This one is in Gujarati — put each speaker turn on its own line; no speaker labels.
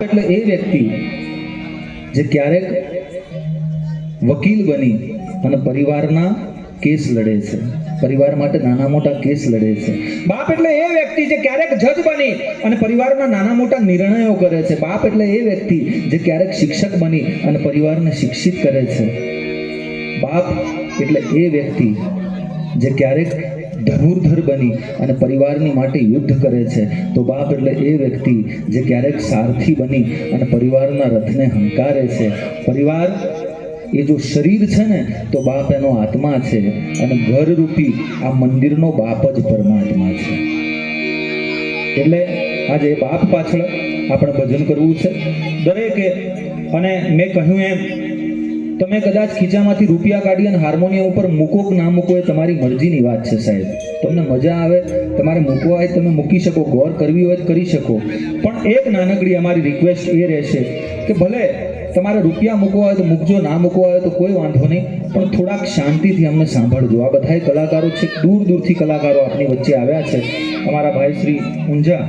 એટલે એ વ્યક્તિ જે ક્યારેક વકીલ બની અને પરિવારના કેસ લડે છે, પરિવાર માટે નાના મોટા કેસ લડે છે. બાપ એટલે એ વ્યક્તિ જે ક્યારેક જજ બની અને પરિવારના નાના મોટા નિર્ણયો કરે છે. બાપ એટલે એ વ્યક્તિ જે ક્યારેક શિક્ષક બની અને પરિવારને શિક્ષિત કરે છે. બાપ એટલે એ વ્યક્તિ જે ક્યારેક ધનુર્ધર બની અને પરિવારની માટે યુદ્ધ કરે છે. તો બાપ એટલે એ વ્યક્તિ જે ક્યારેક સારથી બની અને પરિવારના રથને હંકારે છે. પરિવાર એ જો શરીર છે ને તો બાપ એનો આત્મા છે, અને ઘરરૂપી આ મંદિરનો બાપ જ પરમાત્મા છે. એટલે આજે બાપ પાછળ આપણે ભજન કરવું છે દરેકે. અને મેં કહ્યું એમ, તમે કદાચ ખીચામાંથી રૂપિયા કાઢી અને હાર્મોનિયમ ઉપર મૂકો કે ના મૂકો એ તમારી મરજીની વાત છે સાહેબ. તમને મજા આવે, તમારે મૂકવા હોય તમે મૂકી શકો, ગૌર કરવી હોય તો કરી શકો. પણ એક નાનકડી અમારી રિક્વેસ્ટ એ રહેશે કે ભલે તમારે રૂપિયા મૂકવા હોય તો મૂકજો, ના મૂકવા હોય તો કોઈ વાંધો નહીં, પણ થોડાક શાંતિથી અમને સાંભળજો. આ બધા કલાકારો છે, દૂર દૂરથી કલાકારો આપની વચ્ચે આવ્યા છે. અમારા ભાઈ શ્રી ઊંઝા